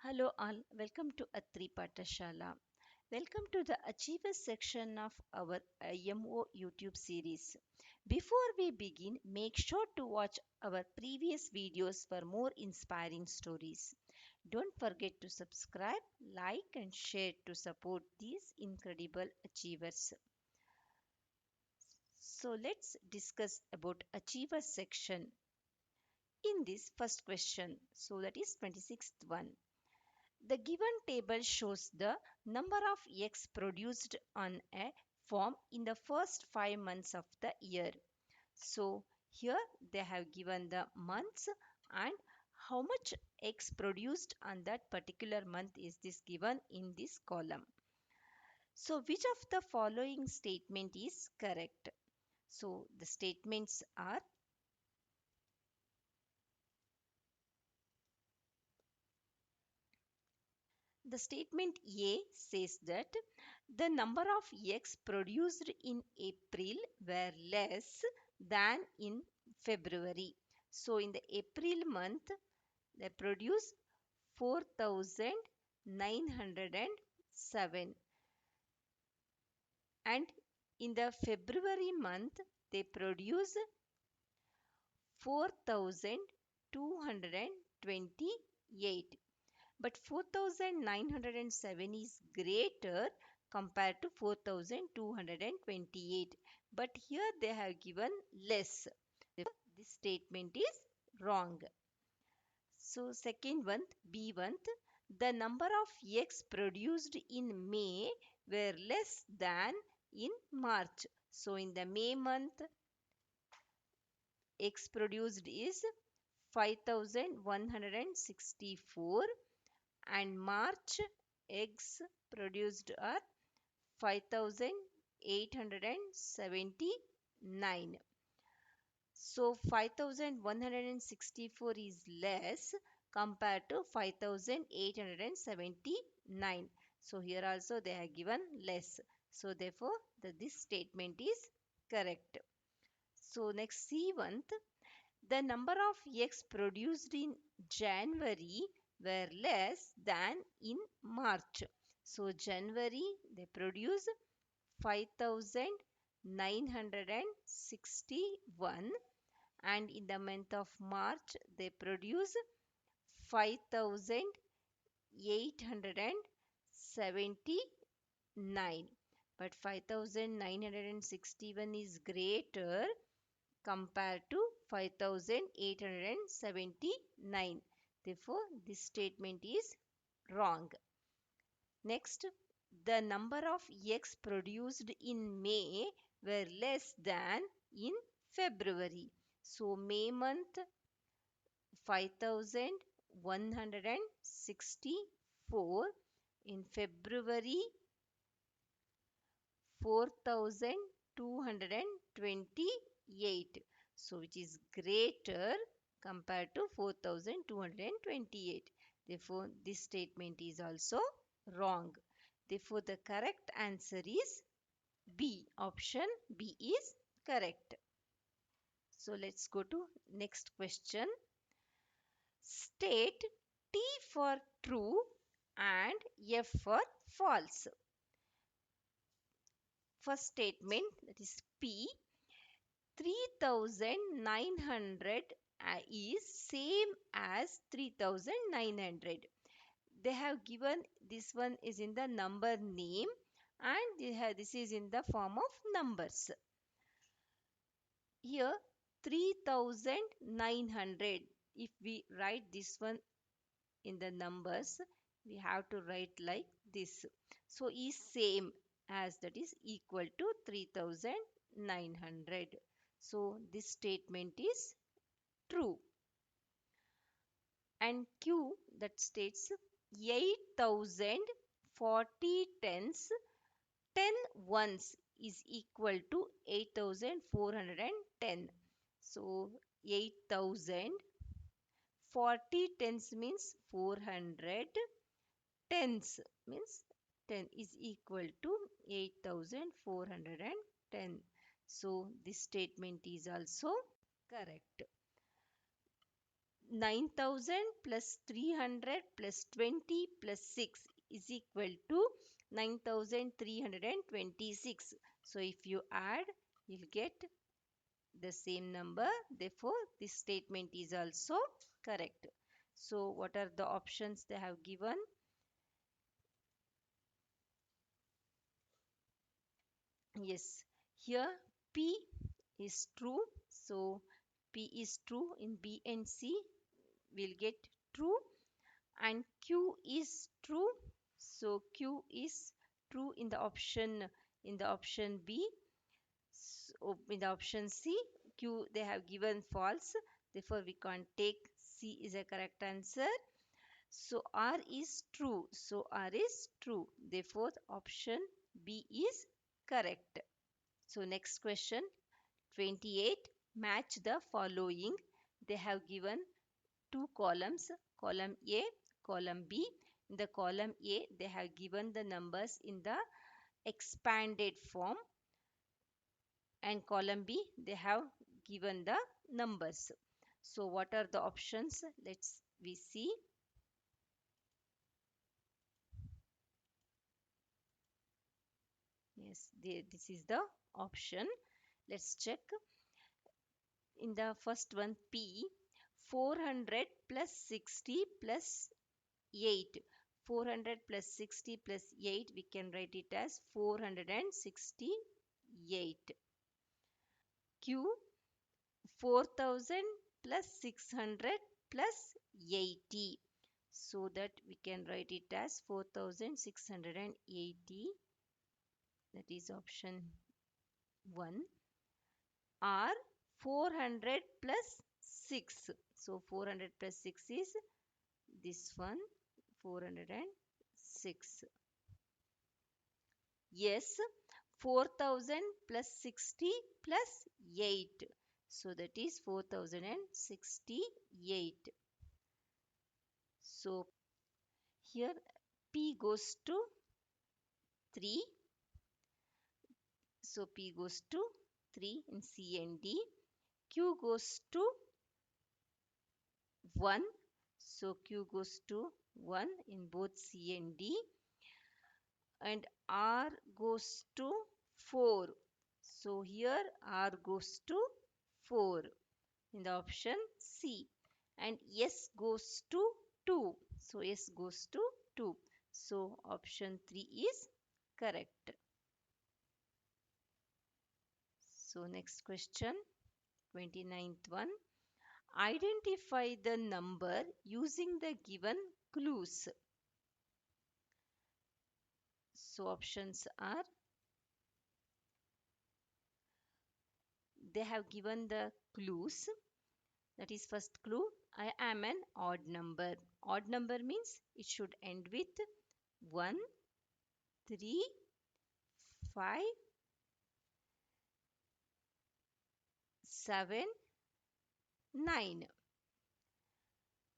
Hello all, welcome to Atri Patashala. Welcome to the Achievers section of our IMO YouTube series. Before we begin, make sure to watch our previous videos for more inspiring stories. Don't forget to subscribe, like and share to support these incredible achievers. So let's discuss about Achievers section in this first question. So that is 26th one. The given table shows the number of eggs produced on a farm in the first 5 months of the year. So here they have given the months and how much eggs produced on that particular month is this given in this column. So which of the following statement is correct? So the statements are the statement A says that the number of eggs produced in April were less than in February. So in the April month, they produced 4,907, and in the February month, they produced 4,228. But 4,907 is greater compared to 4,228. But here they have given less. Therefore, this statement is wrong. So second one, B one, the number of eggs produced in May were less than in March. So in the May month, eggs produced is 5,164, and March eggs produced are 5,879. So 5,164 is less compared to 5,879. So here also they are given less. So therefore this statement is correct. So next C1, the number of eggs produced in January were less than in March. So January they produce 5,961, and in the month of March they produce 5,879. But 5,961 is greater compared to 5,879. Therefore, this statement is wrong. Next, the number of eggs produced in May were less than in February. So, May month 5,164, in February 4,228. So, which is greater compared to 4,228. Therefore, this statement is also wrong. Therefore, the correct answer is B. Option B is correct. So, let's go to next question. State T for true and F for false. First statement, that is P, 3,900 is same as 3,900. They have given this one is in the number name, and this is in the form of numbers. Here 3,900, if we write this one in the numbers, we have to write like this. So is same as, that is equal to 3,900. So this statement is true. And Q, that states 8,040 tens, 10 ones is equal to 8,410. So 8,000, 40 tens means 400, tens means 10 is equal to 8,410. So this statement is also correct. 9,000 plus 300 plus 20 plus 6 is equal to 9,326. So if you add, you'll get the same number. Therefore, this statement is also correct. So what are the options they have given? Yes, here P is true. So P is true in B and C. We'll get true. And Q is true. So Q is true in the option B. So in the option C, Q they have given false. Therefore, we can't take C is a correct answer. So R is true. So R is true. Therefore, option B is correct. So next question 28. Match the following. They have given two columns, column A, column B. In the column A, they have given the numbers in the expanded form, and column B, they have given the numbers. So what are the options? Let's we see. Yes, this is the option. Let's check. In the first one, P, 400 plus 60 plus 8. 400 plus 60 plus 8, we can write it as 468. Q, 4,000 plus 600 plus 80. So that we can write it as 4,680. That is option 1. R, 400 plus 6. So 400 plus 6 is this one, 406. Yes, 4,000 plus 60 plus 8. So that is 4,068. So here P goes to 3. So P goes to 3 in C and D. Q goes to 1. So Q goes to 1 in both C and D. And R goes to 4. So here R goes to 4 in the option C. And S goes to 2. So S goes to 2. So option 3 is correct. So next question, 29th one. Identify the number using the given clues. So options are, they have given the clues. That is first clue, I am an odd number. Odd number means it should end with 1, 3, 5, 7, 9.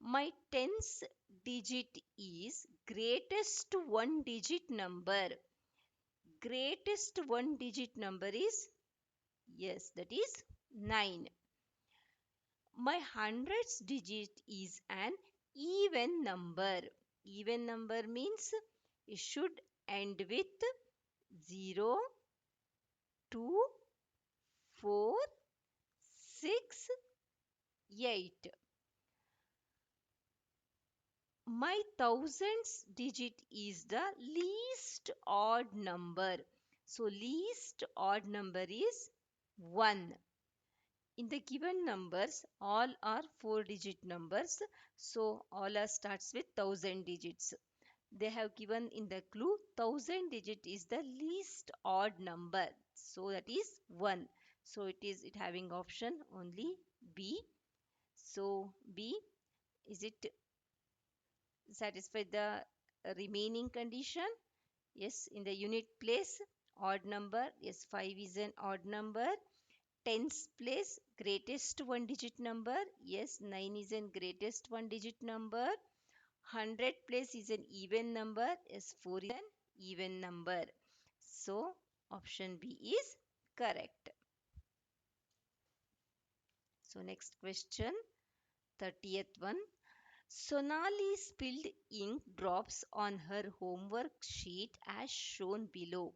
My tens digit is greatest one digit number. Greatest one digit number is, yes, that is 9. My hundreds digit is an even number. Even number means it should end with 0, 2, 4, 6, 8. My thousands digit is the least odd number. So least odd number is 1. In the given numbers, all are 4-digit numbers. So all are starts with 1000 digits. They have given in the clue 1000 digit is the least odd number. So that is 1. So it having option only B. So B, is it satisfy the remaining condition? Yes, in the unit place, odd number. Yes, 5 is an odd number. Tens place, greatest one digit number. Yes, 9 is an greatest one digit number. 100 place is an even number. Yes, 4 is an even number. So, option B is correct. So, next question 30th one. Sonali spilled ink drops on her homework sheet as shown below.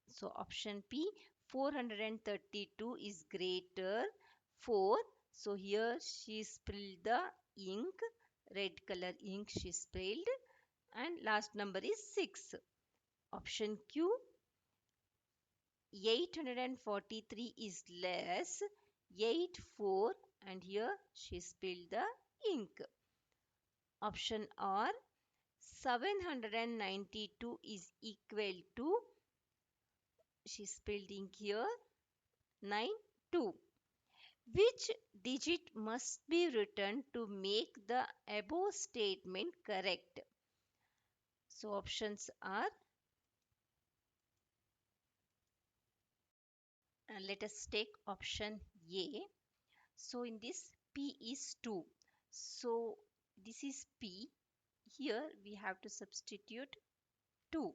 So option P, 432 is greater 4. So here she spilled the ink, red color ink she spilled, and last number is 6. Option Q, 843 is less 8 4, and here she spilled the ink. Option R, 792 is equal to, she spelled ink here, 9 2. Which digit must be written to make the above statement correct? So options are, let us take option A. So in this P is 2. So this is P. Here we have to substitute 2.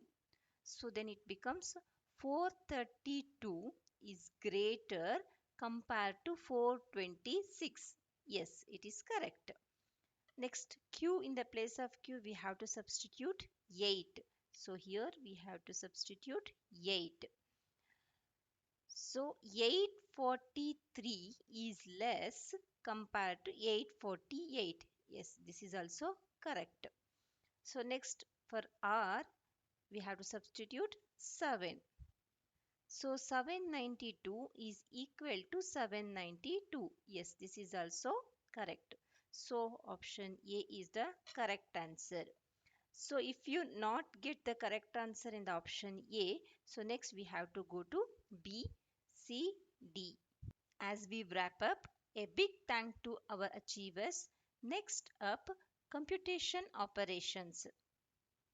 So then it becomes 432 is greater compared to 426. Yes, it is correct. Next, Q, in the place of Q, we have to substitute 8. So here we have to substitute 8. So 843 is less compared to 848. Yes, this is also correct. So next, for R, we have to substitute 7. So 792 is equal to 792. Yes, this is also correct. So option A is the correct answer. So if you not get the correct answer in the option A, so next we have to go to B, C, D. As we wrap up, a big thank to our achievers. Next up, computation operations.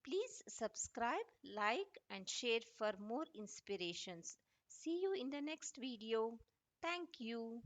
Please subscribe, like, and share for more inspirations. See you in the next video. Thank you.